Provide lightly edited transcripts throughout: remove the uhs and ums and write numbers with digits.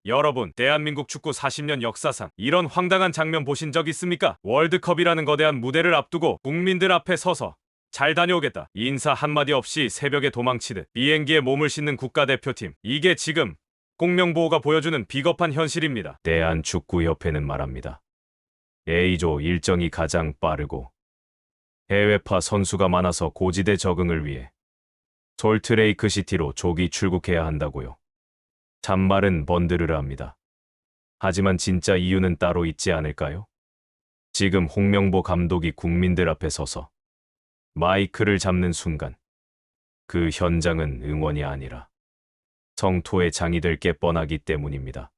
여러분, 대한민국 축구 40년 역사상 이런 황당한 장면 보신 적 있습니까? 월드컵이라는 거대한 무대를 앞두고 국민들 앞에 서서 잘 다녀오겠다 인사 한마디 없이 새벽에 도망치듯 비행기에 몸을 싣는 국가대표팀. 이게 지금 공명보호가 보여주는 비겁한 현실입니다. 대한축구협회는 말합니다. A조 일정이 가장 빠르고 해외파 선수가 많아서 고지대 적응을 위해 솔트레이크시티로 조기 출국해야 한다고요. 잔말은 번드르르 합니다. 하지만 진짜 이유는 따로 있지 않을까요? 지금 홍명보 감독이 국민들 앞에 서서 마이크를 잡는 순간 그 현장은 응원이 아니라 성토의 장이 될 게 뻔하기 때문입니다.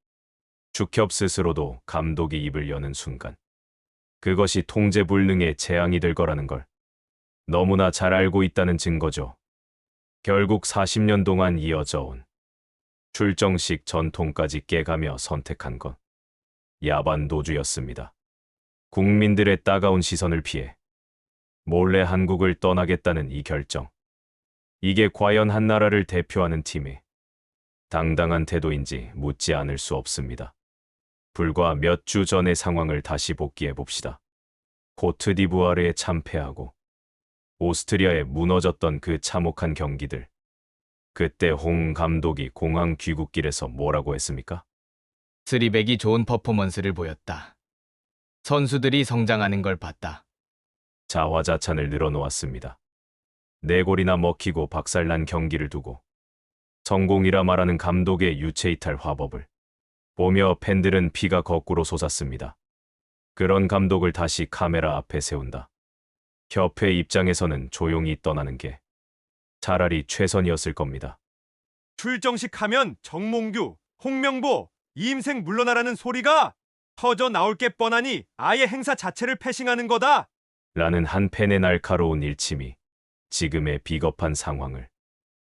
축협 스스로도 감독이 입을 여는 순간 그것이 통제불능의 재앙이 될 거라는 걸 너무나 잘 알고 있다는 증거죠. 결국 40년 동안 이어져 온 출정식 전통까지 깨가며 선택한 건 야반도주였습니다. 국민들의 따가운 시선을 피해 몰래 한국을 떠나겠다는 이 결정. 이게 과연 한 나라를 대표하는 팀의 당당한 태도인지 묻지 않을 수 없습니다. 불과 몇 주 전의 상황을 다시 복기해 봅시다. 코트디부아르에 참패하고 오스트리아에 무너졌던 그 참혹한 경기들. 그때 홍 감독이 공항 귀국길에서 뭐라고 했습니까? 쓰리백이 좋은 퍼포먼스를 보였다. 선수들이 성장하는 걸 봤다. 자화자찬을 늘어놓았습니다. 네 골이나 먹히고 박살난 경기를 두고 성공이라 말하는 감독의 유체이탈 화법을 보며 팬들은 피가 거꾸로 솟았습니다. 그런 감독을 다시 카메라 앞에 세운다. 협회 입장에서는 조용히 떠나는 게 차라리 최선이었을 겁니다. 출정식 하면 정몽규, 홍명보, 이임생 물러나라는 소리가 터져 나올 게 뻔하니 아예 행사 자체를 패싱하는 거다. 라는 한 팬의 날카로운 일침이 지금의 비겁한 상황을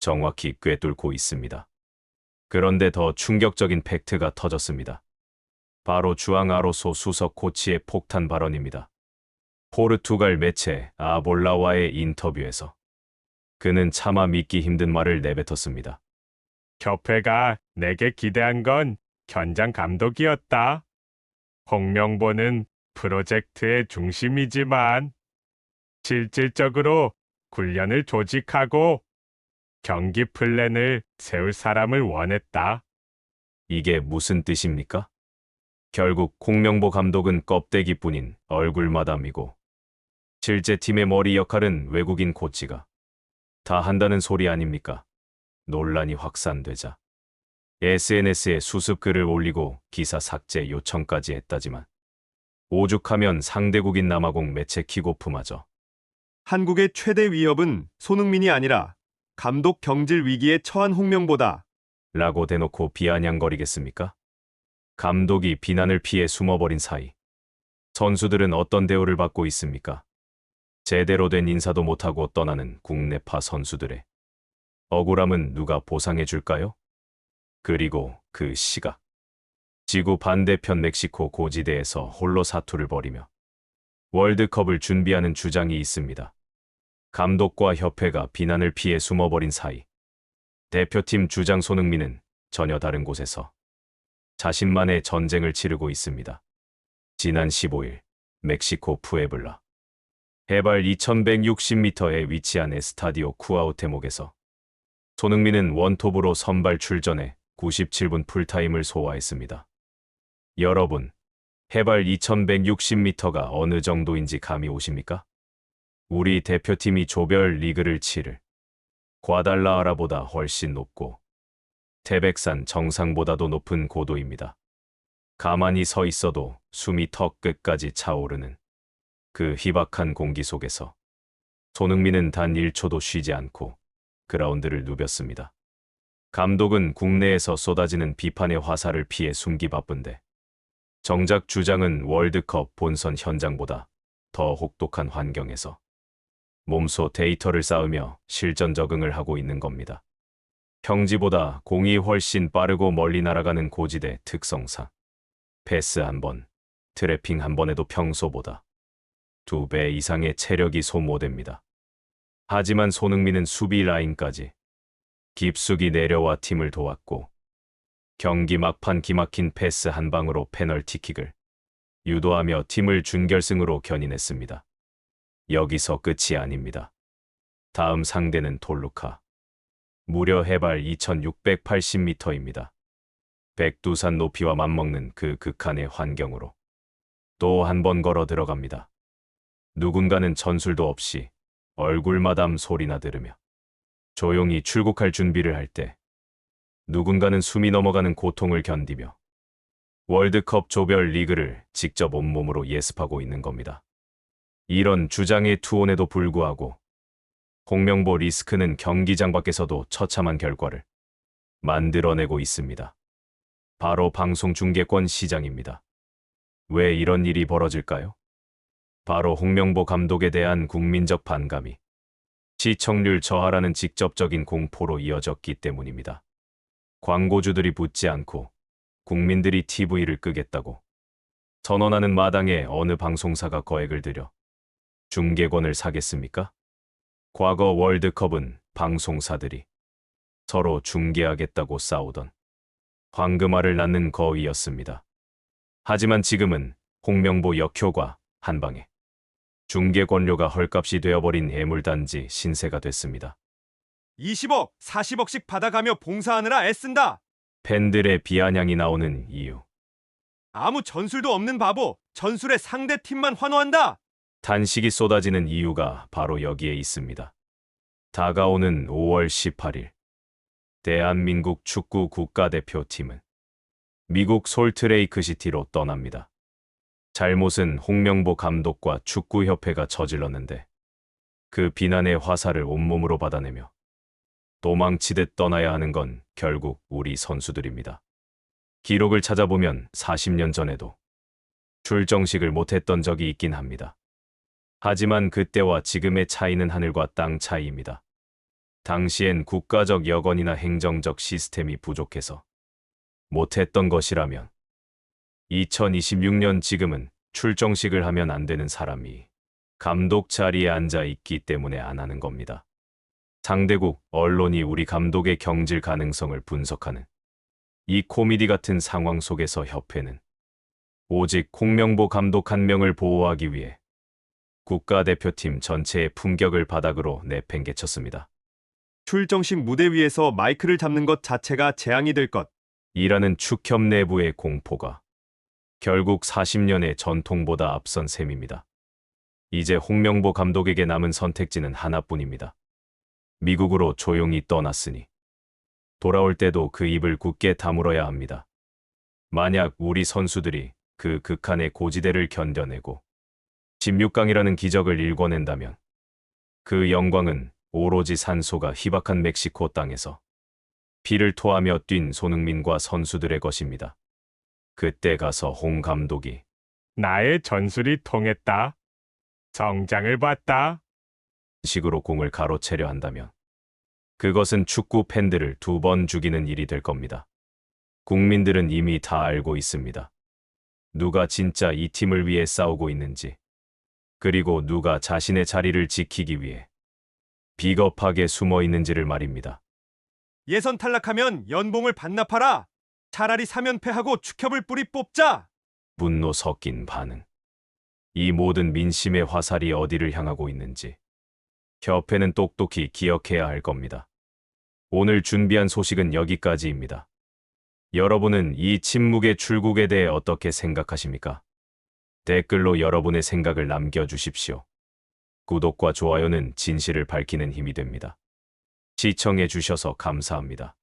정확히 꿰뚫고 있습니다. 그런데 더 충격적인 팩트가 터졌습니다. 바로 주앙 아로소 수석 코치의 폭탄 발언입니다. 포르투갈 매체 아볼라와의 인터뷰에서 그는 차마 믿기 힘든 말을 내뱉었습니다. 협회가 내게 기대한 건 현장 감독이었다. 홍명보는 프로젝트의 중심이지만 실질적으로 훈련을 조직하고 경기 플랜을 세울 사람을 원했다. 이게 무슨 뜻입니까? 결국 홍명보 감독은 껍데기뿐인 얼굴마담이고 실제 팀의 머리 역할은 외국인 코치가 다 한다는 소리 아닙니까? 논란이 확산되자 SNS에 수습 글을 올리고 기사 삭제 요청까지 했다지만 오죽하면 상대국인 남아공 매체 킥오프마저 한국의 최대 위협은 손흥민이 아니라 감독 경질 위기에 처한 홍명보다. 라고 대놓고 비아냥거리겠습니까? 감독이 비난을 피해 숨어버린 사이 선수들은 어떤 대우를 받고 있습니까? 제대로 된 인사도 못하고 떠나는 국내파 선수들의 억울함은 누가 보상해 줄까요? 그리고 그 시각 지구 반대편 멕시코 고지대에서 홀로 사투를 벌이며 월드컵을 준비하는 주장이 있습니다. 감독과 협회가 비난을 피해 숨어버린 사이 대표팀 주장 손흥민은 전혀 다른 곳에서 자신만의 전쟁을 치르고 있습니다. 지난 15일 멕시코 푸에블라 해발 2160m에 위치한 에스타디오 쿠아우테목에서 손흥민은 원톱으로 선발 출전해 97분 풀타임을 소화했습니다. 여러분, 해발 2160m가 어느 정도인지 감이 오십니까? 우리 대표팀이 조별 리그를 치를 과달라하라보다 훨씬 높고 태백산 정상보다도 높은 고도입니다. 가만히 서 있어도 숨이 턱 끝까지 차오르는 그 희박한 공기 속에서 손흥민은 단 1초도 쉬지 않고 그라운드를 누볐습니다. 감독은 국내에서 쏟아지는 비판의 화살을 피해 숨기 바쁜데 정작 주장은 월드컵 본선 현장보다 더 혹독한 환경에서 몸소 데이터를 쌓으며 실전 적응을 하고 있는 겁니다. 평지보다 공이 훨씬 빠르고 멀리 날아가는 고지대 특성상 패스 한 번, 트래핑 한 번에도 평소보다 2배 이상의 체력이 소모됩니다. 하지만 손흥민은 수비 라인까지 깊숙이 내려와 팀을 도왔고 경기 막판 기막힌 패스 한 방으로 페널티킥을 유도하며 팀을 준결승으로 견인했습니다. 여기서 끝이 아닙니다. 다음 상대는 톨루카. 무려 해발 2680m입니다. 백두산 높이와 맞먹는 그 극한의 환경으로 또 한 번 걸어 들어갑니다. 누군가는 전술도 없이 얼굴마담 소리나 들으며 조용히 출국할 준비를 할 때 누군가는 숨이 넘어가는 고통을 견디며 월드컵 조별 리그를 직접 온몸으로 예습하고 있는 겁니다. 이런 주장의 투혼에도 불구하고 홍명보 리스크는 경기장 밖에서도 처참한 결과를 만들어내고 있습니다. 바로 방송 중계권 시장입니다. 왜 이런 일이 벌어질까요? 바로 홍명보 감독에 대한 국민적 반감이 시청률 저하라는 직접적인 공포로 이어졌기 때문입니다. 광고주들이 붙지 않고 국민들이 TV를 끄겠다고 선언하는 마당에 어느 방송사가 거액을 들여 중계권을 사겠습니까? 과거 월드컵은 방송사들이 서로 중계하겠다고 싸우던 황금알을 낳는 거위였습니다. 하지만 지금은 홍명보 역효과 한 방에 중계 권료가 헐값이 되어버린 애물단지 신세가 됐습니다. 20억, 40억씩 받아가며 봉사하느라 애쓴다. 팬들의 비아냥이 나오는 이유. 아무 전술도 없는 바보, 전술에 상대 팀만 환호한다. 탄식이 쏟아지는 이유가 바로 여기에 있습니다. 다가오는 5월 18일. 대한민국 축구 국가대표팀은 미국 솔트레이크시티로 떠납니다. 잘못은 홍명보 감독과 축구협회가 저질렀는데 그 비난의 화살을 온몸으로 받아내며 도망치듯 떠나야 하는 건 결국 우리 선수들입니다. 기록을 찾아보면 40년 전에도 출정식을 못했던 적이 있긴 합니다. 하지만 그때와 지금의 차이는 하늘과 땅 차이입니다. 당시엔 국가적 여건이나 행정적 시스템이 부족해서 못했던 것이라면 2026년 지금은 출정식을 하면 안 되는 사람이 감독 자리에 앉아 있기 때문에 안 하는 겁니다. 상대국 언론이 우리 감독의 경질 가능성을 분석하는 이 코미디 같은 상황 속에서 협회는 오직 홍명보 감독 한 명을 보호하기 위해 국가대표팀 전체의 품격을 바닥으로 내팽개쳤습니다. 출정식 무대 위에서 마이크를 잡는 것 자체가 재앙이 될 것. 이라는 축협 내부의 공포가 결국 40년의 전통보다 앞선 셈입니다. 이제 홍명보 감독에게 남은 선택지는 하나뿐입니다. 미국으로 조용히 떠났으니 돌아올 때도 그 입을 굳게 다물어야 합니다. 만약 우리 선수들이 그 극한의 고지대를 견뎌내고 16강이라는 기적을 일궈낸다면 그 영광은 오로지 산소가 희박한 멕시코 땅에서 피를 토하며 뛴 손흥민과 선수들의 것입니다. 그때 가서 홍 감독이 나의 전술이 통했다. 성장을 봤다. 식으로 공을 가로채려 한다면 그것은 축구 팬들을 2번 죽이는 일이 될 겁니다. 국민들은 이미 다 알고 있습니다. 누가 진짜 이 팀을 위해 싸우고 있는지, 그리고 누가 자신의 자리를 지키기 위해 비겁하게 숨어 있는지를 말입니다. 예선 탈락하면 연봉을 반납하라. 차라리 3연패하고 축협을 뿌리 뽑자. 분노 섞인 반응. 이 모든 민심의 화살이 어디를 향하고 있는지 협회는 똑똑히 기억해야 할 겁니다. 오늘 준비한 소식은 여기까지입니다. 여러분은 이 침묵의 출국에 대해 어떻게 생각하십니까? 댓글로 여러분의 생각을 남겨주십시오. 구독과 좋아요는 진실을 밝히는 힘이 됩니다. 시청해 주셔서 감사합니다.